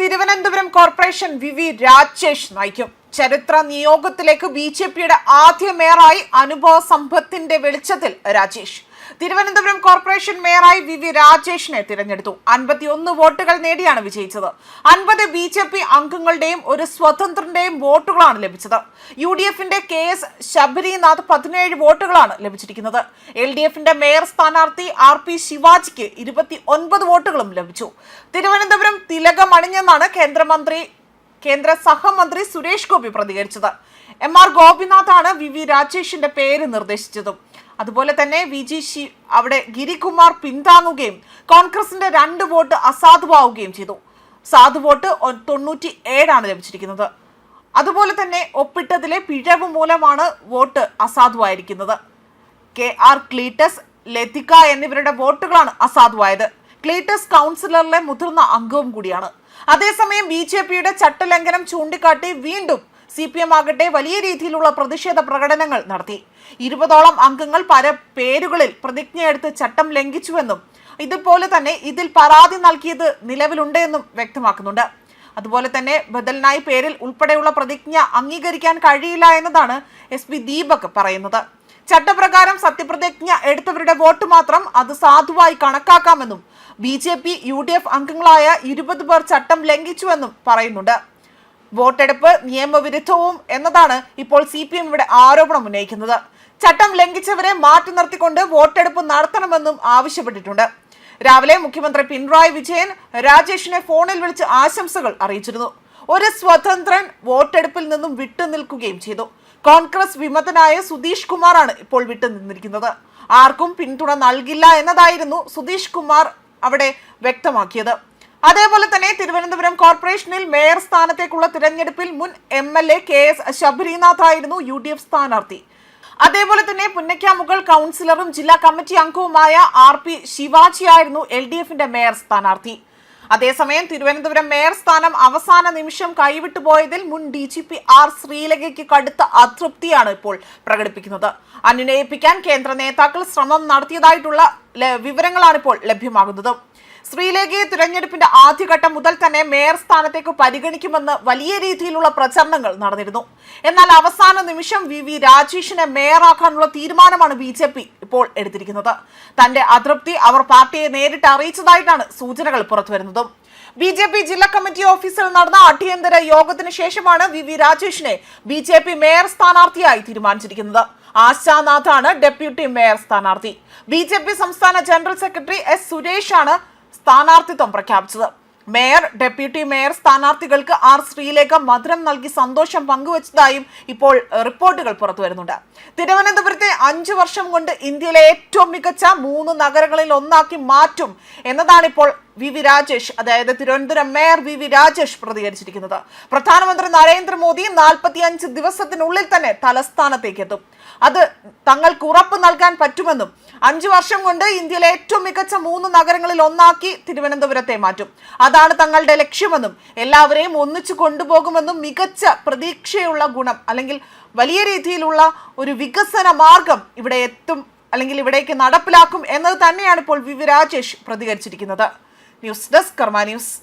Thiruvananthapuram corporation V Rajesh നയിക്കും. ചരിത്ര നിയോഗത്തിലേക്ക് ബിജെപിയുടെ ആദ്യ മേയറായി അനുഭവ സമ്പത്തിന്റെ വെളിച്ചത്തിൽ രാജേഷ്. തിരുവനന്തപുരം കോർപ്പറേഷൻ മേയറായി വി രാജേഷിനെ തിരഞ്ഞെടുത്തു. 51 വോട്ടുകൾ നേടിയാണ് വിജയിച്ചത്. 50 ബിജെപി അംഗങ്ങളുടെയും ഒരു സ്വതന്ത്രന്റെയും വോട്ടുകളാണ് ലഭിച്ചത്. UDFന്റെ KS ശബരിനാഥ് 17 വോട്ടുകളാണ് ലഭിച്ചിരിക്കുന്നത്. LDFന്റെ മേയർ സ്ഥാനാർത്ഥി RP ശിവാജിക്ക് 29 വോട്ടുകളും ലഭിച്ചു. തിരുവനന്തപുരം തിലകമണിഞ്ഞെന്നാണ് കേന്ദ്ര സഹമന്ത്രി സുരേഷ് ഗോപി പ്രതികരിച്ചത്. MR ഗോപിനാഥാണ് വി രാജേഷിന്റെ പേര് നിർദ്ദേശിച്ചതും. അതുപോലെ തന്നെ അവിടെ ഗിരികുമാർ പിന്താങ്ങുകയും കോൺഗ്രസിന്റെ 2 വോട്ട് അസാധുവാവുകയും ചെയ്തു. സാധു വോട്ട് 97 ലഭിച്ചിരിക്കുന്നത്. അതുപോലെ തന്നെ ഒപ്പിട്ടതിലെ പിഴവ് മൂലമാണ് വോട്ട് അസാധുവായിരിക്കുന്നത്. KR ക്ലീറ്റസ്, ലതിക എന്നിവരുടെ വോട്ടുകളാണ് അസാധുവായത്. ക്ലീറ്റസ് കൗൺസിലറിലെ മുതിർന്ന അംഗവും കൂടിയാണ്. അതേസമയം ബിജെപിയുടെ ചട്ടലംഘനം ചൂണ്ടിക്കാട്ടി വീണ്ടും CPM ആകട്ടെ വലിയ രീതിയിലുള്ള പ്രതിഷേധ പ്രകടനങ്ങൾ നടത്തി. 20ഓളം അംഗങ്ങൾ പല പേരുകളിൽ പ്രതിജ്ഞയെടുത്ത് ചട്ടം ലംഘിച്ചുവെന്നും ഇതുപോലെ തന്നെ ഇതിൽ പരാതി നൽകിയത് നിലവിലുണ്ട് എന്നും വ്യക്തമാക്കുന്നുണ്ട്. അതുപോലെ തന്നെ ബദൽനായി പേരിൽ ഉൾപ്പെടെയുള്ള പ്രതിജ്ഞ അംഗീകരിക്കാൻ കഴിയില്ല എന്നതാണ് SP ദീപക് പറയുന്നത്. ചട്ടപ്രകാരം സത്യപ്രതിജ്ഞ എടുത്തവരുടെ വോട്ട് മാത്രം അത് സാധുവായി കണക്കാക്കാമെന്നും BJP UDF അംഗങ്ങളായ 20 പേർ ചട്ടം ലംഘിച്ചുവെന്നും പറയുന്നുണ്ട്. വോട്ടെടുപ്പ് നിയമവിരുദ്ധവും എന്നതാണ് ഇപ്പോൾ CPM ഇവിടെ ആരോപണം ഉന്നയിക്കുന്നത്. ചട്ടം ലംഘിച്ചവരെ മാറ്റി നിർത്തിക്കൊണ്ട് വോട്ടെടുപ്പ് നടത്തണമെന്നും ആവശ്യപ്പെട്ടിട്ടുണ്ട്. രാവിലെ മുഖ്യമന്ത്രി പിണറായി വിജയൻ രാജേഷിനെ ഫോണിൽ വിളിച്ച് ആശംസകൾ അറിയിച്ചിരുന്നു. ഒരു സ്വതന്ത്രൻ വോട്ടെടുപ്പിൽ നിന്നും വിട്ടുനിൽക്കുകയും ചെയ്തു. കോൺഗ്രസ് വിമതനായ സുധീഷ് കുമാറാണ് ഇപ്പോൾ വിട്ടുനിന്നിരിക്കുന്നത്. ആർക്കും പിന്തുണ നൽകില്ല എന്നതായിരുന്നു സുധീഷ് കുമാർ അവിടെ വ്യക്തമാക്കിയത്. അതേപോലെ തന്നെ തിരുവനന്തപുരം കോർപ്പറേഷനിൽ മേയർ സ്ഥാനത്തേക്കുള്ള തിരഞ്ഞെടുപ്പിൽ മുൻ MLA KS ശബരിനാഥ് ആയിരുന്നു UDF സ്ഥാനാർത്ഥി. അതേപോലെ തന്നെ പുന്നയ്ക്കാമുകൾ കൗൺസിലറും ജില്ലാ കമ്മിറ്റി അംഗവുമായ RP ശിവാജി ആയിരുന്നു LDFന്റെ മേയർ സ്ഥാനാർത്ഥി. അതേസമയം തിരുവനന്തപുരം മേയർ സ്ഥാനം അവസാന നിമിഷം കൈവിട്ടു പോയതിൽ മുൻ DGP R ശ്രീലേഖയ്ക്ക് കടുത്ത അതൃപ്തിയാണ് ഇപ്പോൾ പ്രകടിപ്പിക്കുന്നത്. അനുനയിപ്പിക്കാൻ കേന്ദ്ര നേതാക്കൾ ശ്രമം നടത്തിയതായിട്ടുള്ള വിവരങ്ങളാണ് ഇപ്പോൾ ലഭ്യമാകുന്നത്. ശ്രീലേഖയെ തിരഞ്ഞെടുപ്പിന്റെ ആദ്യഘട്ടം മുതൽ തന്നെ മേയർ സ്ഥാനത്തേക്ക് പരിഗണിക്കുമെന്ന് വലിയ രീതിയിലുള്ള പ്രചരണങ്ങൾ നടന്നിരുന്നു. എന്നാൽ അവസാന നിമിഷം വി രാജേഷിനെ മേയറാക്കാനുള്ള തീരുമാനമാണ് BJP ഇപ്പോൾ എടുത്തിരിക്കുന്നത്. തന്റെ അതൃപ്തി അവർ പാർട്ടിയെ നേരിട്ട് അറിയിച്ചതായിട്ടാണ് സൂചനകൾ പുറത്തുവരുന്നത്. BJP ജില്ലാ കമ്മിറ്റി ഓഫീസിൽ നടന്ന അടിയന്തര യോഗത്തിന് ശേഷമാണ് വി രാജേഷിനെ BJP മേയർ സ്ഥാനാർത്ഥിയായി തീരുമാനിച്ചിരിക്കുന്നത്. ആശാനാഥാണ് ഡെപ്യൂട്ടി മേയർ സ്ഥാനാർത്ഥി. BJP സംസ്ഥാന ജനറൽ സെക്രട്ടറി S സുരേഷാണ് സ്ഥാനാർത്ഥിത്വം പ്രഖ്യാപിച്ചത്. മേയർ, ഡെപ്യൂട്ടി മേയർ സ്ഥാനാർത്ഥികൾക്ക് R ശ്രീലേഖ മധുരം നൽകി സന്തോഷം പങ്കുവച്ചതായും ഇപ്പോൾ റിപ്പോർട്ടുകൾ പുറത്തു വരുന്നുണ്ട്. തിരുവനന്തപുരത്തെ 5 വർഷം കൊണ്ട് ഇന്ത്യയിലെ ഏറ്റവും മികച്ച 3 നഗരങ്ങളിൽ ഒന്നാക്കി മാറ്റും എന്നതാണ് ഇപ്പോൾ വി രാജേഷ്, അതായത് തിരുവനന്തപുരം മേയർ വി രാജേഷ് പ്രതികരിച്ചിരിക്കുന്നത്. പ്രധാനമന്ത്രി നരേന്ദ്രമോദി 45 ദിവസത്തിനുള്ളിൽ തന്നെ തലസ്ഥാനത്തേക്ക് എത്തും. അത് തങ്ങൾക്ക് ഉറപ്പ് നൽകാൻ പറ്റുമെന്നും 5 വർഷം കൊണ്ട് ഇന്ത്യയിലെ ഏറ്റവും മികച്ച 3 നഗരങ്ങളിൽ ഒന്നാക്കി തിരുവനന്തപുരത്തെ മാറ്റും. അതാണ് തങ്ങളുടെ ലക്ഷ്യമെന്നും എല്ലാവരെയും ഒന്നിച്ചു കൊണ്ടുപോകുമെന്നും മികച്ച പ്രതീക്ഷയുള്ള ഗുണം അല്ലെങ്കിൽ വലിയ രീതിയിലുള്ള ഒരു വികസന മാർഗം ഇവിടെ എത്തും അല്ലെങ്കിൽ ഇവിടേക്ക് നടപ്പിലാക്കും എന്നത് തന്നെയാണ് ഇപ്പോൾ വി രാജേഷ് പ്രതികരിച്ചിരിക്കുന്നത്. ന്യൂസ് ഡെസ്ക് കർമ്മ ന്യൂസ്.